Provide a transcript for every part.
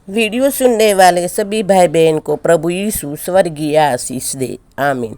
Video सुनने वाले सभी भाई बहन को प्रभु यीशु स्वर्गीय आशीष दे, आमीन।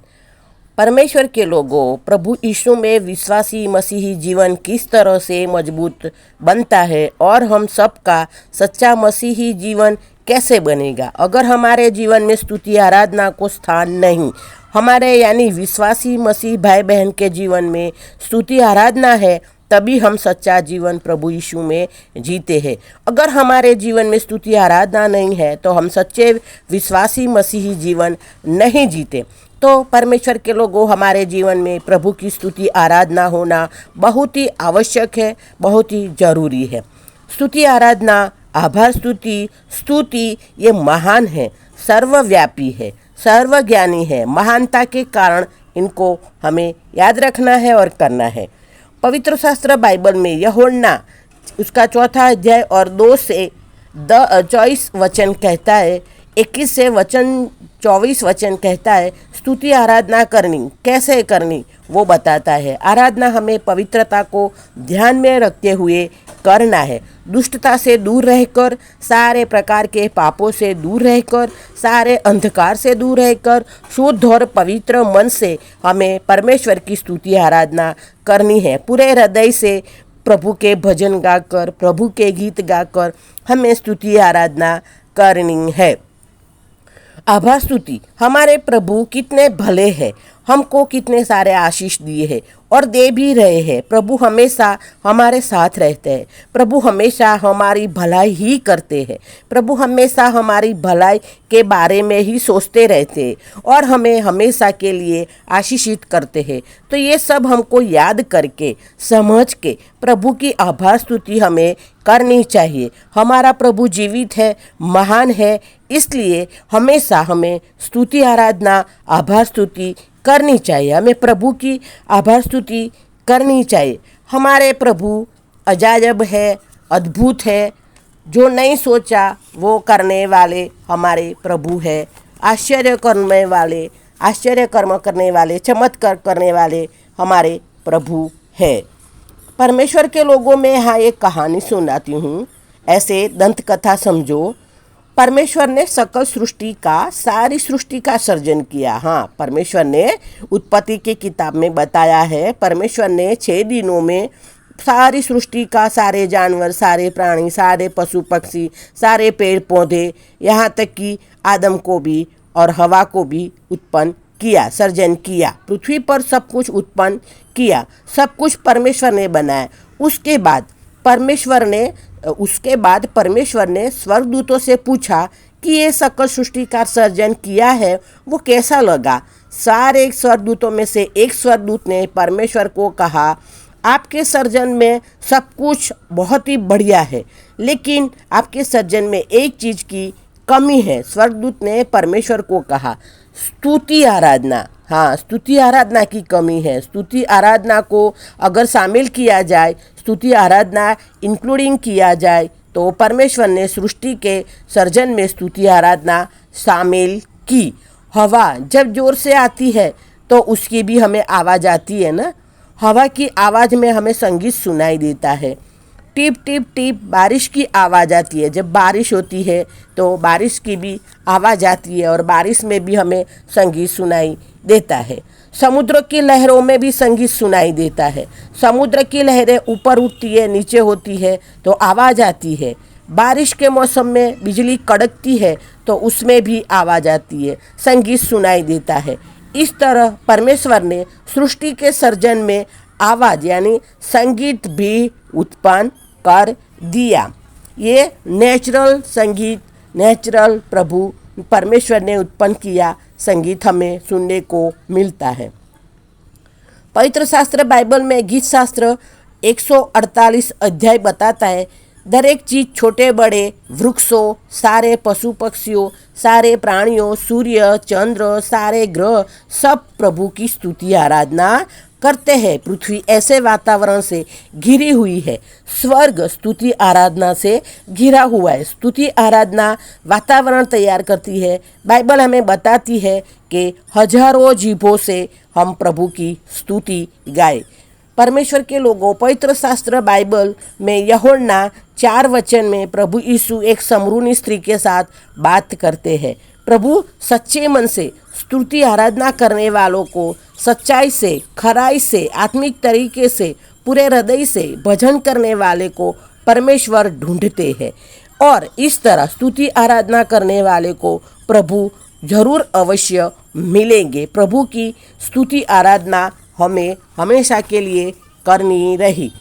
परमेश्वर के लोगों, प्रभु यीशु में विश्वासी मसीही जीवन किस तरह से मजबूत बनता है और हम सबका सच्चा मसीही जीवन कैसे बनेगा अगर हमारे जीवन में स्तुति आराधना को स्थान नहीं। हमारे यानी विश्वासी मसीह भाई बहन के जीवन में स्तुति आराधना है, तभी हम सच्चा जीवन प्रभु यीशु में जीते हैं। अगर हमारे जीवन में स्तुति आराधना नहीं है तो हम सच्चे विश्वासी मसीही जीवन नहीं जीते। तो परमेश्वर के लोगों, हमारे जीवन में प्रभु की स्तुति आराधना होना बहुत ही आवश्यक है, बहुत ही जरूरी है। स्तुति आराधना, आभार स्तुति ये महान है, सर्वव्यापी है, सर्वज्ञानी है। महानता के कारण इनको हमें याद रखना है और करना है। पवित्र शास्त्र बाइबल में यूहन्ना उसका 4 अध्याय और 2 से 24 वचन कहता है, 21 से वचन 24 वचन कहता है, स्तुति आराधना करनी कैसे करनी वो बताता है। आराधना हमें पवित्रता को ध्यान में रखते हुए करना है। दुष्टता से दूर रहकर, सारे प्रकार के पापों से दूर रहकर, सारे अंधकार से दूर रहकर, शुद्ध और पवित्र मन से हमें परमेश्वर की स्तुति आराधना करनी है। पूरे हृदय से प्रभु के भजन गाकर, प्रभु के गीत गाकर हमें स्तुति आराधना करनी है। आभार स्तुति, हमारे प्रभु कितने भले हैं, हमको कितने सारे आशीष दिए हैं और दे भी रहे हैं। प्रभु हमेशा हमारे साथ रहते हैं। प्रभु हमेशा हमारी भलाई ही करते हैं। प्रभु हमेशा हमारी भलाई के बारे में ही सोचते रहते हैं और हमें हमेशा के लिए आशीषित करते हैं। तो ये सब हमको याद करके, समझ के प्रभु की आभार स्तुति हमें करनी चाहिए। हमारा प्रभु जीवित है, महान है, इसलिए हमेशा हमें स्तुति आराधना, आभार स्तुति करनी चाहिए। हमें प्रभु की आभार स्तुति करनी चाहिए। हमारे प्रभु अजायब है, अद्भुत है, जो नहीं सोचा वो करने वाले हमारे प्रभु है। आश्चर्य कर्म करने वाले, चमत्कार करने वाले हमारे प्रभु है। परमेश्वर के लोगों में यहाँ एक कहानी सुनाती हूँ, ऐसे दंत कथा समझो। परमेश्वर ने सकल सृष्टि का, सारी सृष्टि का सर्जन किया। हाँ, परमेश्वर ने उत्पत्ति की किताब में बताया है, परमेश्वर ने 6 दिनों में सारी सृष्टि का, सारे जानवर, सारे प्राणी, सारे पशु पक्षी, सारे पेड़ पौधे, यहाँ तक कि आदम को भी और हवा को भी उत्पन्न किया, सर्जन किया। पृथ्वी पर सब कुछ उत्पन्न किया, सब कुछ परमेश्वर ने बनाया। उसके बाद परमेश्वर ने स्वर्गदूतों से पूछा कि ये सकल सृष्टि का सर्जन किया है वो कैसा लगा। सारे स्वर्गदूतों में से एक स्वर्गदूत ने परमेश्वर को कहा, आपके सर्जन में सब कुछ बहुत ही बढ़िया है, लेकिन आपके सर्जन में एक चीज़ की कमी है। स्वर्गदूत ने परमेश्वर को कहा, स्तुति आराधना। हाँ, स्तुति आराधना की कमी है। स्तुति आराधना को अगर शामिल किया जाए, स्तुति आराधना इंक्लूडिंग किया जाए, तो परमेश्वर ने सृष्टि के सर्जन में स्तुति आराधना शामिल की। हवा जब जोर से आती है तो उसकी भी हमें आवाज़ आती है ना। हवा की आवाज़ में हमें संगीत सुनाई देता है। टिप टिप टिप बारिश की आवाज़ आती है। जब बारिश होती है तो बारिश की भी आवाज़ आती है और बारिश में भी हमें संगीत सुनाई देता है। समुद्र की लहरों में भी संगीत सुनाई देता है। समुद्र की लहरें ऊपर उठती है, नीचे होती है तो आवाज़ आती है। बारिश के मौसम में बिजली कड़कती है तो उसमें भी आवाज़ आती है, संगीत सुनाई देता है। इस तरह परमेश्वर ने सृष्टि के सर्जन में आवाज़ यानी संगीत भी उत्पन्न कर दिया। ये नेचुरल संगीत, नेचुरल प्रभु परमेश्वर ने उत्पन्न किया संगीत हमें सुनने को मिलता है। पवित्र शास्त्र बाइबल में गीत शास्त्र 148 अध्याय बताता है, दरेक चीज, छोटे बड़े वृक्षों, सारे पशु पक्षियों, सारे प्राणियों, सूर्य चंद्र, सारे ग्रह सब प्रभु की स्तुति आराधना करते हैं। पृथ्वी ऐसे वातावरण से घिरी हुई है, स्वर्ग स्तुति आराधना से घिरा हुआ है। स्तुति आराधना वातावरण तैयार करती है। बाइबल हमें बताती है कि हजारों जीभों से हम प्रभु की स्तुति गाए। परमेश्वर के लोगों, पवित्र शास्त्र बाइबल में यूहन्ना 4 में प्रभु यीशु एक समरूनी स्त्री के साथ बात करते हैं। प्रभु सच्चे मन से स्तुति आराधना करने वालों को सच्चाई से, खराई से, आत्मिक तरीके से, पूरे हृदय से भजन करने वाले को परमेश्वर ढूंढते हैं और इस तरह स्तुति आराधना करने वाले को प्रभु जरूर अवश्य मिलेंगे। प्रभु की स्तुति आराधना हमें हमेशा के लिए करनी रही।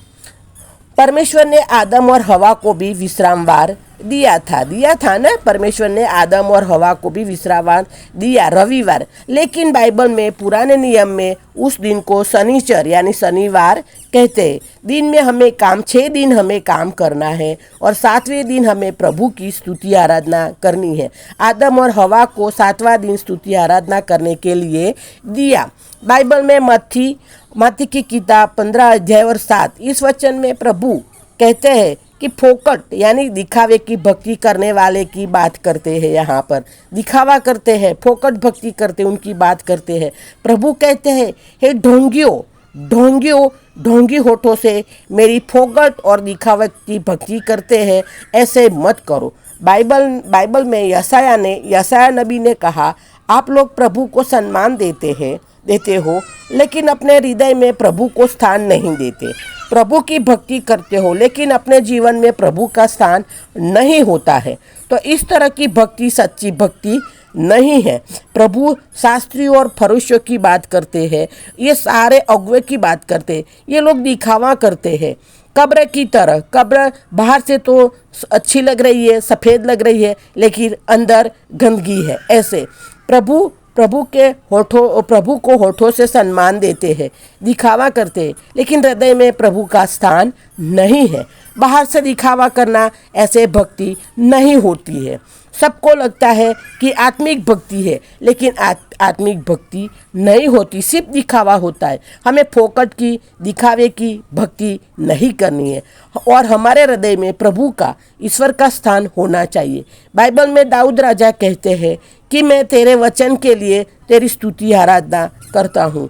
परमेश्वर ने आदम और हवा को भी विश्रामवार दिया था ना। परमेश्वर ने आदम और हवा को भी विश्रामवार दिया, रविवार। लेकिन बाइबल में पुराने नियम में उस दिन को शनिचर यानी शनिवार कहते हैं। दिन में हमें 6 दिन हमें काम करना है और 7वें दिन हमें प्रभु की स्तुति आराधना करनी है। आदम और हवा को 7वां दिन स्तुति आराधना करने के लिए दिया। बाइबल में मत्ती की किताब 15 और 7 इस वचन में प्रभु कहते हैं कि फोकट यानी दिखावे की भक्ति करने वाले की बात करते हैं। यहाँ पर दिखावा करते हैं, फोकट भक्ति करते उनकी बात करते हैं। प्रभु कहते हैं, हे ढोंगियों ढोंगी होठों से मेरी फोकट और दिखावे की भक्ति करते हैं, ऐसे मत करो। बाइबल में यशाया नबी ने कहा, आप लोग प्रभु को सम्मान देते हो लेकिन अपने हृदय में प्रभु को स्थान नहीं देते। प्रभु की भक्ति करते हो लेकिन अपने जीवन में प्रभु का स्थान नहीं होता है। तो इस तरह की भक्ति सच्ची भक्ति नहीं है। प्रभु शास्त्रियों और फरीसियों की बात करते हैं, ये सारे अगुवे की बात करते हैं। ये लोग दिखावा करते हैं कब्र की तरह। कब्र बाहर से तो अच्छी लग रही है, सफ़ेद लग रही है, लेकिन अंदर गंदगी है। ऐसे प्रभु को होठों से सम्मान देते हैं, दिखावा करते हैं, लेकिन हृदय में प्रभु का स्थान नहीं है। बाहर से दिखावा करना ऐसे भक्ति नहीं होती है। सबको लगता है कि आत्मिक भक्ति है, लेकिन आत्मिक भक्ति नहीं होती, सिर्फ दिखावा होता है। हमें फोकट की, दिखावे की भक्ति नहीं करनी है और हमारे हृदय में प्रभु का, ईश्वर का स्थान होना चाहिए। बाइबल में दाऊद राजा कहते हैं कि मैं तेरे वचन के लिए तेरी स्तुति आराधना करता हूँ।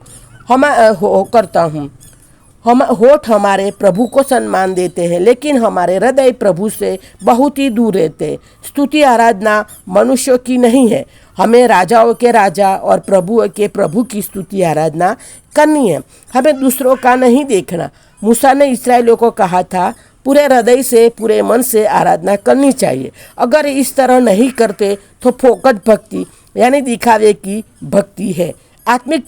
हम होठ हमारे प्रभु को सम्मान देते हैं, लेकिन हमारे हृदय प्रभु से बहुत ही दूर रहते हैं। स्तुति आराधना मनुष्यों की नहीं है, हमें राजाओं के राजा और प्रभु की स्तुति आराधना करनी है। हमें दूसरों का नहीं देखना। मूसा ने इस्राएलियों को कहा था, पूरे हृदय से, पूरे मन से आराधना करनी चाहिए। अगर इस तरह नहीं करते तो फोकट भक्ति यानी दिखावे की भक्ति है। आत्मिक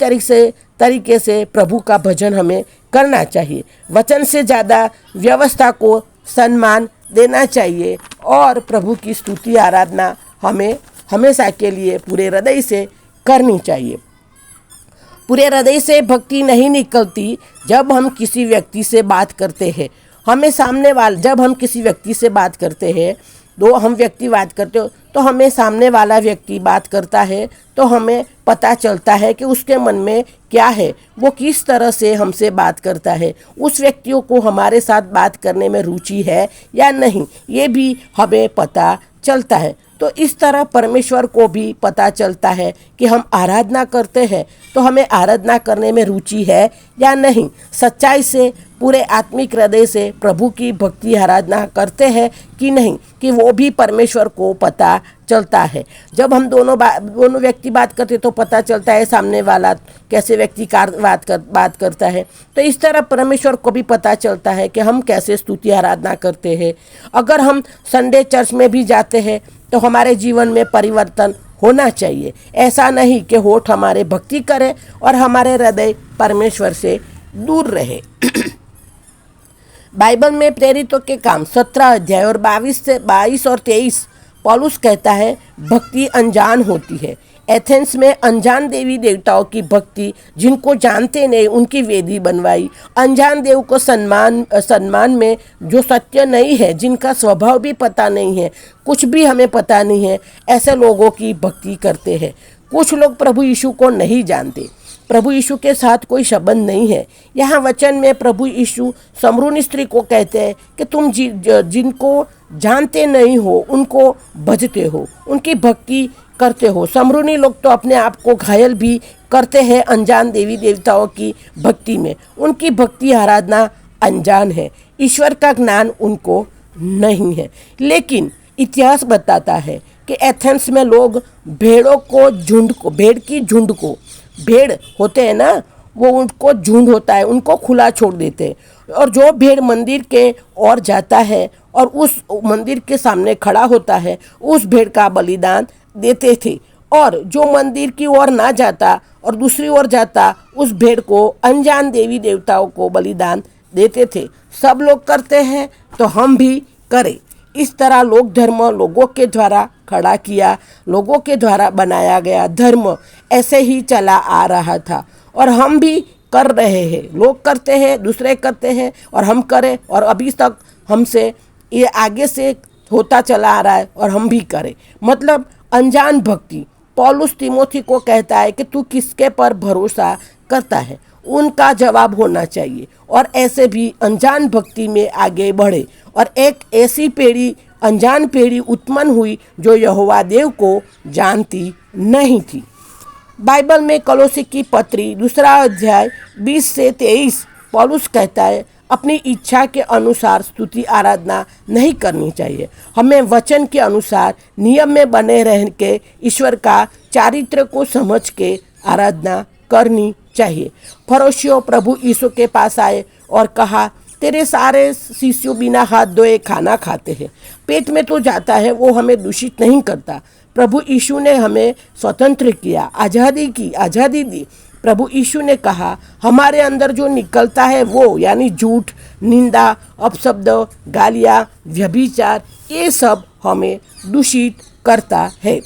तरीके से प्रभु का भजन हमें करना चाहिए। वचन से ज़्यादा व्यवस्था को सम्मान देना चाहिए और प्रभु की स्तुति आराधना हमें हमेशा के लिए पूरे हृदय से करनी चाहिए। पूरे हृदय से भक्ति नहीं निकलती जब हम किसी व्यक्ति से बात करते हैं। जब हम किसी व्यक्ति से बात करते हैं, तो हमें सामने वाला व्यक्ति बात करता है तो हमें पता चलता है कि उसके मन में क्या है, वो किस तरह से हमसे बात करता है, उस व्यक्तियों को हमारे साथ बात करने में रुचि है या नहीं, ये भी हमें पता चलता है। तो इस तरह परमेश्वर को भी पता चलता है कि हम आराधना करते हैं तो हमें आराधना करने में रुचि है या नहीं। सच्चाई से, पूरे आत्मिक हृदय से प्रभु की भक्ति आराधना करते हैं कि नहीं, कि वो भी परमेश्वर को पता चलता है। जब हम दोनों व्यक्ति बात करते तो पता चलता है सामने वाला कैसे व्यक्ति बात करता है। तो इस तरह परमेश्वर को भी पता चलता है कि हम कैसे स्तुति आराधना करते हैं। अगर हम संडे चर्च में भी जाते हैं तो हमारे जीवन में परिवर्तन होना चाहिए। ऐसा नहीं कि होठ हमारे भक्ति करे और हमारे हृदय परमेश्वर से दूर रहे। बाइबल में प्रेरितों के काम 17 और 22 और 23 पौलुस कहता है, भक्ति अनजान होती है। एथेंस में अनजान देवी देवताओं की भक्ति, जिनको जानते नहीं उनकी वेदी बनवाई। अनजान देव को सम्मान में जो सत्य नहीं है, जिनका स्वभाव भी पता नहीं है, कुछ भी हमें पता नहीं है, ऐसे लोगों की भक्ति करते हैं। कुछ लोग प्रभु यीशु को नहीं जानते, प्रभु यीशु के साथ कोई संबंध नहीं है। यहाँ वचन में प्रभु यीशु समरूनी स्त्री को कहते हैं कि तुम जिनको जानते नहीं हो उनको भजते हो, उनकी भक्ति करते हो। समरूनी लोग तो अपने आप को घायल भी करते हैं अनजान देवी देवताओं की भक्ति में। उनकी भक्ति आराधना अनजान है, ईश्वर का ज्ञान उनको नहीं है। लेकिन इतिहास बताता है कि एथेंस में लोग भेड़ की झुंड को, भेड़ होते हैं ना, वो उनको झुंड होता है, उनको खुला छोड़ देते हैं। और जो भेड़ मंदिर के ओर जाता है और उस मंदिर के सामने खड़ा होता है, उस भेड़ का बलिदान देते थे। और जो मंदिर की ओर ना जाता और दूसरी ओर जाता, उस भेड़ को अनजान देवी देवताओं को बलिदान देते थे। सब लोग करते हैं तो हम भी करें। इस तरह लोक धर्म लोगों के द्वारा खड़ा किया, लोगों के द्वारा बनाया गया धर्म ऐसे ही चला आ रहा था और हम भी कर रहे हैं। लोग करते हैं, दूसरे करते हैं और हम करें, और अभी तक हमसे ये आगे से होता चला आ रहा है और हम भी करें। मतलब अनजान भक्ति। पौलुस तिमोथी को कहता है कि तू किसके पर भरोसा करता है, उनका जवाब होना चाहिए और ऐसे भी अनजान भक्ति में आगे बढ़े। और एक ऐसी पीढ़ी, अनजान पीढ़ी उत्पन्न हुई जो यहोवा देव को जानती नहीं थी। बाइबल में कलोसी की पत्री 2 अध्याय 20 से 23 पौलुस कहता है, अपनी इच्छा के अनुसार स्तुति आराधना नहीं करनी चाहिए। हमें वचन के अनुसार नियम में बने रह के ईश्वर का चारित्र को समझ के आराधना करनी चाहिए। फरोशियों प्रभु यीशु के पास आए और कहा, तेरे सारे शिष्य बिना हाथ धोए खाना खाते हैं, पेट में तो जाता है, वो हमें दूषित नहीं करता। प्रभु यीशु ने हमें स्वतंत्र किया, आज़ादी दी। प्रभु यीशु ने कहा, हमारे अंदर जो निकलता है वो, यानी झूठ, निंदा, अपशब्द, गालियाँ, व्यभिचार, ये सब हमें दूषित करता है।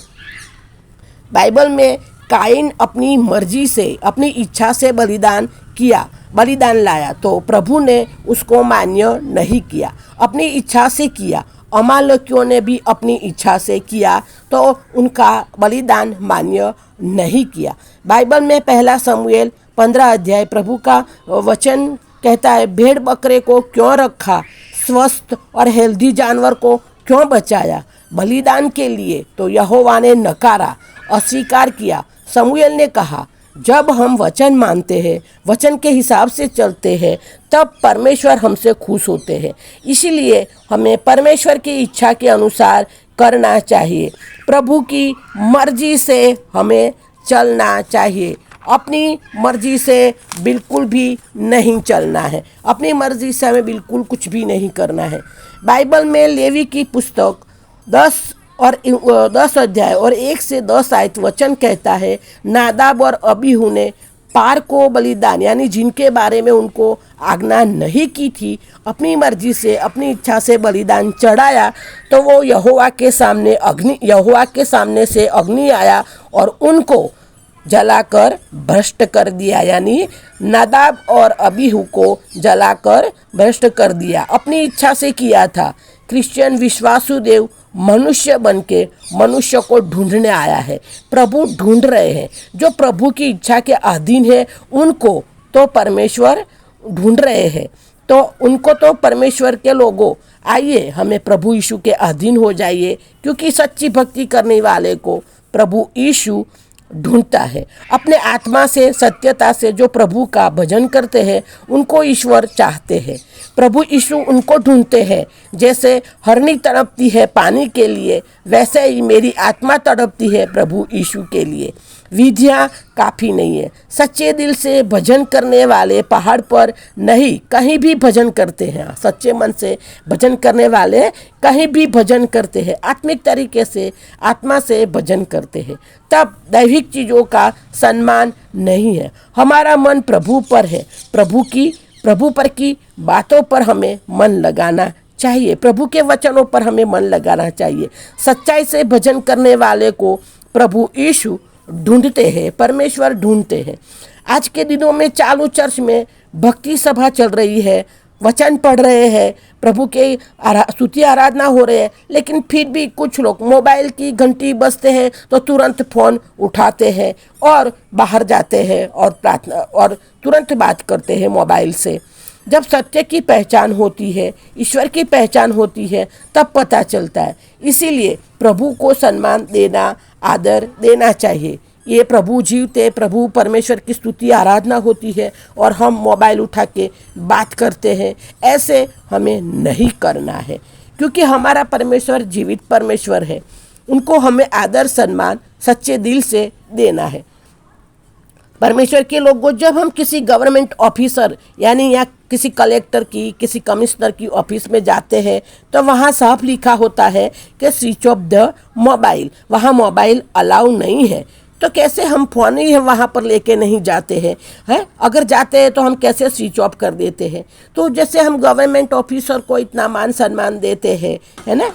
बाइबल में काइन अपनी मर्जी से, अपनी इच्छा से बलिदान लाया तो प्रभु ने उसको मान्य नहीं किया, अपनी इच्छा से किया। अमालेकियों ने भी अपनी इच्छा से किया तो उनका बलिदान मान्य नहीं किया। बाइबल में 1 शमूएल 15 अध्याय प्रभु का वचन कहता है, भेड़ बकरे को क्यों रखा, स्वस्थ और हेल्दी जानवर को क्यों बचाया बलिदान के लिए? तो यहोवा ने नकारा, अस्वीकार किया। शमूएल ने कहा, जब हम वचन मानते हैं, वचन के हिसाब से चलते हैं, तब परमेश्वर हमसे खुश होते हैं। इसीलिए हमें परमेश्वर की इच्छा के अनुसार करना चाहिए, प्रभु की मर्जी से हमें चलना चाहिए। अपनी मर्जी से बिल्कुल भी नहीं चलना है, अपनी मर्जी से हमें बिल्कुल कुछ भी नहीं करना है। बाइबल में लेवी की पुस्तक 10 अध्याय और 1 से 10 आयत वचन कहता है, नादाब और अबीहू ने पार को बलिदान, यानी जिनके बारे में उनको आज्ञा नहीं की थी, अपनी मर्जी से, अपनी इच्छा से बलिदान चढ़ाया तो वो यहोवा के सामने से अग्नि आया और उनको जलाकर भ्रष्ट कर दिया। यानी नादाब और अबीहू को जलाकर भ्रष्ट कर दिया, अपनी इच्छा से किया था। क्रिश्चियन विश्वासु देव मनुष्य बनके मनुष्य को ढूंढने आया है। प्रभु ढूंढ रहे हैं, जो प्रभु की इच्छा के अधीन है उनको तो परमेश्वर ढूंढ रहे हैं। तो उनको तो परमेश्वर के लोगों, आइए हमें प्रभु यीशु के अधीन हो जाइए, क्योंकि सच्ची भक्ति करने वाले को प्रभु यीशु ढूंढता है। अपने आत्मा से, सत्यता से जो प्रभु का भजन करते हैं उनको ईश्वर चाहते हैं। प्रभु यीशु उनको ढूंढते हैं। जैसे हरनी तड़पती है पानी के लिए, वैसे ही मेरी आत्मा तड़पती है प्रभु यीशु के लिए। विधियाँ काफ़ी नहीं है, सच्चे दिल से भजन करने वाले पहाड़ पर नहीं, कहीं भी भजन करते हैं। सच्चे मन से भजन करने वाले कहीं भी भजन करते हैं, आत्मिक तरीके से, आत्मा से भजन करते हैं। तब दैविक चीज़ों का सम्मान नहीं है। हमारा मन प्रभु पर है, प्रभु पर की बातों पर हमें मन लगाना चाहिए, प्रभु के वचनों पर हमें मन लगाना चाहिए। सच्चाई से भजन करने वाले को प्रभु यीशु ढूंढते हैं, परमेश्वर ढूंढते हैं। आज के दिनों में चालू चर्च में भक्ति सभा चल रही है, वचन पढ़ रहे हैं, प्रभु के स्तुति आराधना हो रहे हैं, लेकिन फिर भी कुछ लोग मोबाइल की घंटी बजते हैं तो तुरंत फ़ोन उठाते हैं और बाहर जाते हैं और प्रार्थना और तुरंत बात करते हैं मोबाइल से। जब सत्य की पहचान होती है, ईश्वर की पहचान होती है, तब पता चलता है। इसीलिए प्रभु को सम्मान देना, आदर देना चाहिए। ये प्रभु जीवते, प्रभु परमेश्वर की स्तुति आराधना होती है और हम मोबाइल उठा के बात करते हैं। ऐसे हमें नहीं करना है, क्योंकि हमारा परमेश्वर जीवित परमेश्वर है। उनको हमें आदर सम्मान सच्चे दिल से देना है। परमेश्वर के लोगों, जब हम किसी गवर्नमेंट ऑफिसर यानी या किसी कलेक्टर की, किसी कमिश्नर की ऑफिस में जाते हैं तो वहाँ साफ लिखा होता है कि स्विच ऑफ द मोबाइल, वहाँ मोबाइल अलाउ नहीं है। तो कैसे हम फ़ोन ही वहाँ पर लेके नहीं जाते हैं? अगर जाते हैं तो हम कैसे स्विच ऑफ कर देते हैं? तो जैसे हम गवर्नमेंट ऑफिसर को इतना मान सम्मान देते हैं, है ना,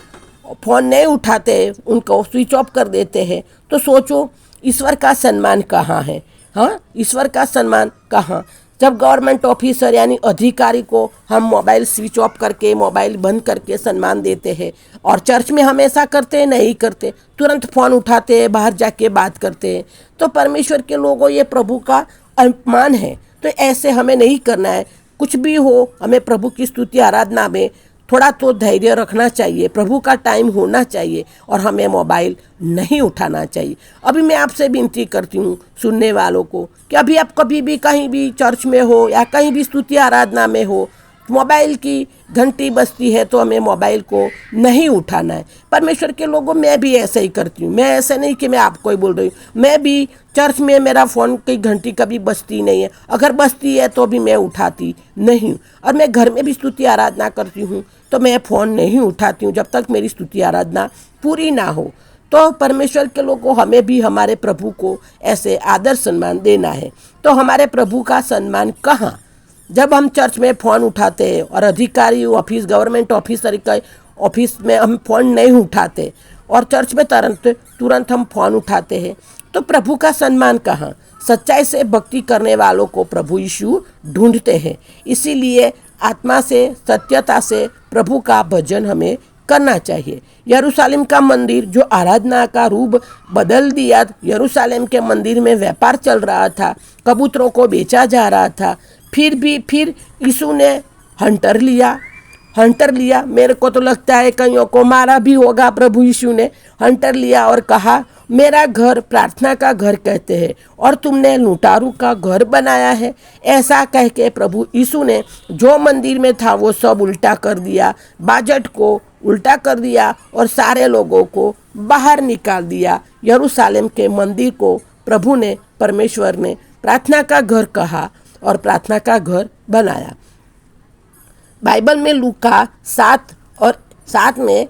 फ़ोन नहीं उठाते, उनको स्विच ऑफ कर देते हैं, तो सोचो ईश्वर का सम्मान कहाँ है? हाँ, ईश्वर का सम्मान कहाँ? जब गवर्नमेंट ऑफिसर यानी अधिकारी को हम मोबाइल स्विच ऑफ करके, मोबाइल बंद करके सम्मान देते हैं, और चर्च में हम ऐसा करते हैं? नहीं करते, तुरंत फ़ोन उठाते हैं, बाहर जाके बात करते हैं। तो परमेश्वर के लोगों, ये प्रभु का अपमान है। तो ऐसे हमें नहीं करना है। कुछ भी हो, हमें प्रभु की स्तुति आराधना में थोड़ा तो धैर्य रखना चाहिए। प्रभु का टाइम होना चाहिए और हमें मोबाइल नहीं उठाना चाहिए। अभी मैं आपसे विनती करती हूँ सुनने वालों को कि अभी आप कभी भी कहीं भी चर्च में हो या कहीं भी स्तुति आराधना में हो, मोबाइल की घंटी बजती है तो हमें मोबाइल को नहीं उठाना है। परमेश्वर के लोगों, मैं भी ऐसे ही करती हूँ। मैं ऐसे नहीं कि मैं आपको ही बोल रही हूँ, मैं भी चर्च में मेरा फ़ोन की घंटी कभी बजती नहीं है। अगर बजती है तो भी मैं उठाती नहीं हूँ। और मैं घर में भी स्तुति आराधना करती हूँ तो मैं फ़ोन नहीं उठाती हूँ जब तक मेरी स्तुति आराधना पूरी ना हो। तो परमेश्वर के लोगों, हमें भी हमारे प्रभु को ऐसे आदर सम्मान देना है। तो हमारे प्रभु का सम्मान कहाँ? जब हम चर्च में फ़ोन उठाते हैं और अधिकारी ऑफिस, गवर्नमेंट ऑफिसर का ऑफिस में हम फ़ोन नहीं उठाते और चर्च में तुरंत हम फ़ोन उठाते हैं, तो प्रभु का सम्मान कहाँ? सच्चाई से भक्ति करने वालों को प्रभु यीशु ढूंढते हैं। इसीलिए आत्मा से, सत्यता से प्रभु का भजन हमें करना चाहिए। यरूशलेम का मंदिर जो आराधना का रूप बदल दिया, यरूशलेम के मंदिर में व्यापार चल रहा था, कबूतरों को बेचा जा रहा था, फिर यीशु ने हंटर लिया। मेरे को तो लगता है कईयों को मारा भी होगा। प्रभु यीशु ने हंटर लिया और कहा, मेरा घर प्रार्थना का घर कहते हैं और तुमने लुटारू का घर बनाया है। ऐसा कह के प्रभु यीशु ने जो मंदिर में था वो सब उल्टा कर दिया, बाजट को उल्टा कर दिया और सारे लोगों को बाहर निकाल दिया। यरूशलेम के मंदिर को प्रभु ने, परमेश्वर ने प्रार्थना का घर कहा और प्रार्थना का घर बनाया। बाइबल में लूका 7वें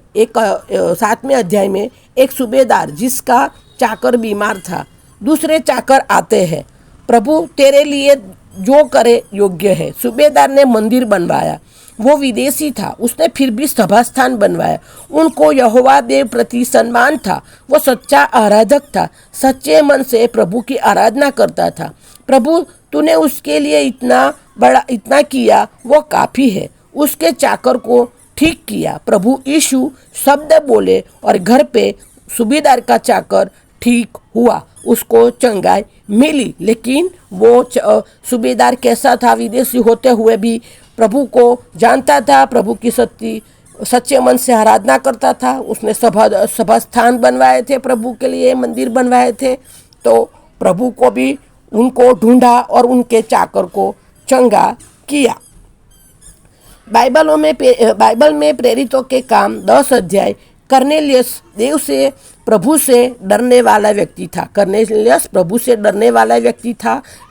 अध्याय में एक सूबेदार जिसका चाकर बीमार था, दूसरे चाकर आते हैं, प्रभु तेरे लिए जो करे योग्य है। सूबेदार ने मंदिर बनवाया। वो विदेशी था, उसने फिर भी सभा स्थान बनवाया। उनको यहोवा देव प्रति सम्मान था। वो सच्चा आराधक था, सच्चे मन से प्रभु की आराधना करता था। प्रभु तूने उसके लिए इतना किया, वो काफ़ी है। उसके चाकर को ठीक किया। प्रभु यीशु शब्द बोले और घर पे सूबेदार का चाकर ठीक हुआ, उसको चंगाई मिली। लेकिन वो सूबेदार कैसा था? विदेशी होते हुए भी प्रभु को जानता था, प्रभु की सच्चे मन से आराधना करता था। उसने सभा स्थान बनवाए थे, प्रभु के लिए मंदिर बनवाए थे। तो प्रभु को भी उनको ढूंढा और उनके चाकर को चंगा किया। बाइबल में प्रेरितों के काम 10 अध्याय कर्नेलियस प्रभु से डरने वाला व्यक्ति था।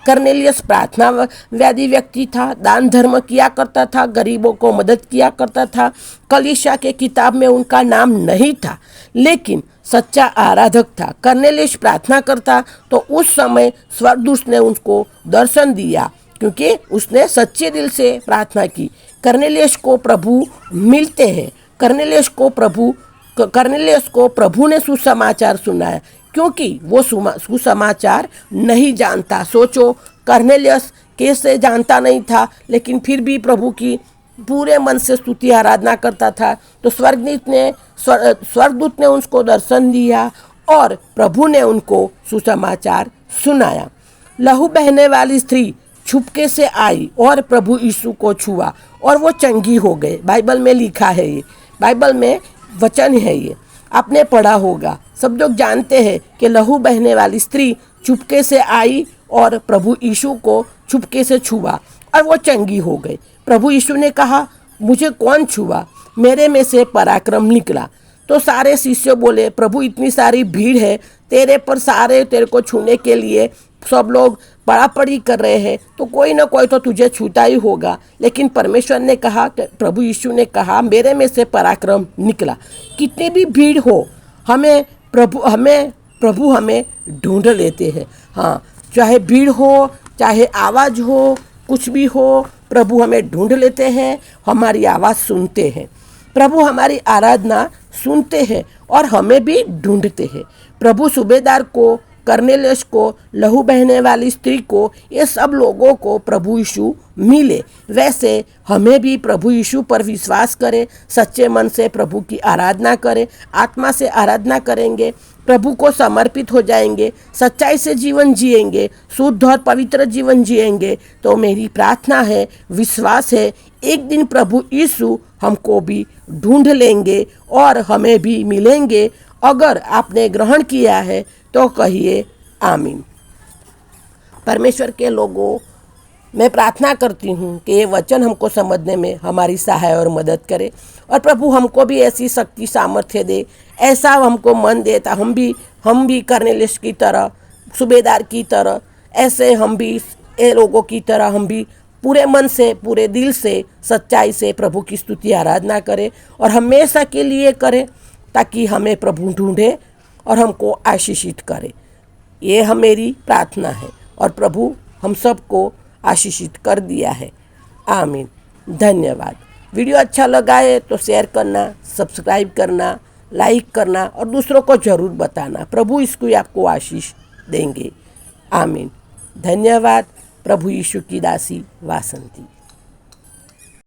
कर्नेलियस प्रार्थनावादी व्यक्ति था, दान धर्म किया करता था, गरीबों को मदद किया करता था। कलीसिया के किताब में उनका नाम नहीं था, लेकिन सच्चा आराधक था। कर्नेलियस प्रार्थना करता तो उस समय स्वर्गदूत ने उसको दर्शन दिया, क्योंकि उसने सच्चे दिल से प्रार्थना की। कर्नेलियस को प्रभु मिलते हैं। कर्नेलियस को प्रभु ने सुसमाचार सुनाया, क्योंकि वो सुसमाचार नहीं जानता। सोचो, कर्नेलियस कैसे जानता नहीं था, लेकिन फिर भी प्रभु की पूरे मन से स्तुति आराधना करता था। तो स्वर्गदूत ने उसको दर्शन दिया और प्रभु ने उनको सुसमाचार सुनाया। लहू बहने वाली स्त्री छुपके से आई और प्रभु यीशु को छुआ और वो चंगी हो गए। बाइबल में लिखा है, ये बाइबल में वचन है, ये आपने पढ़ा होगा। सब लोग जानते हैं कि लहू बहने वाली स्त्री चुपके से आई और प्रभु यीशु को चुपके से छुआ और वो चंगी हो गई। प्रभु यीशु ने कहा, मुझे कौन छुआ? मेरे में से पराक्रम निकला। तो सारे शिष्य बोले, प्रभु इतनी सारी भीड़ है तेरे पर, सारे तेरे को छूने के लिए सब लोग पड़ापड़ी कर रहे हैं, तो कोई ना कोई तो तुझे छूता ही होगा। लेकिन परमेश्वर ने कहा, प्रभु यीशु ने कहा, मेरे में से पराक्रम निकला। कितनी भी भीड़ हो, हमें प्रभु हमें ढूंढ लेते हैं। हाँ, चाहे भीड़ हो, चाहे आवाज़ हो, कुछ भी हो, प्रभु हमें ढूंढ लेते हैं, हमारी आवाज़ सुनते हैं। प्रभु हमारी आराधना सुनते हैं और हमें भी ढूंढते हैं। प्रभु सूबेदार को, कर्नेलियस को, लहू बहने वाली स्त्री को, ये सब लोगों को प्रभु यीशु मिले। वैसे हमें भी प्रभु यीशु पर विश्वास करें, सच्चे मन से प्रभु की आराधना करें, आत्मा से आराधना करेंगे, प्रभु को समर्पित हो जाएंगे, सच्चाई से जीवन जिएंगे, शुद्ध और पवित्र जीवन जिएंगे, तो मेरी प्रार्थना है, विश्वास है, एक दिन प्रभु यीशु हमको भी ढूंढ लेंगे और हमें भी मिलेंगे। अगर आपने ग्रहण किया है तो कहिए आमीन। परमेश्वर के लोगों, मैं प्रार्थना करती हूँ कि ये वचन हमको समझने में हमारी सहाय और मदद करे और प्रभु हमको भी ऐसी शक्ति सामर्थ्य दे, ऐसा हमको मन देता हम भी कर्नेलियस की तरह, सूबेदार की तरह, ऐसे हम भी ये लोगों की तरह हम भी पूरे मन से, पूरे दिल से, सच्चाई से प्रभु की स्तुति आराधना करें और हमेशा के लिए करें, ताकि हमें प्रभु ढूंढे और हमको आशीषित करे। ये मेरी प्रार्थना है और प्रभु हम सबको आशीषित कर दिया है। आमीन। धन्यवाद। वीडियो अच्छा लगा है तो शेयर करना, सब्सक्राइब करना, लाइक करना और दूसरों को ज़रूर बताना। प्रभु इसको आपको आशीष देंगे। आमीन। धन्यवाद। प्रभु यीशु की दासी वासंती।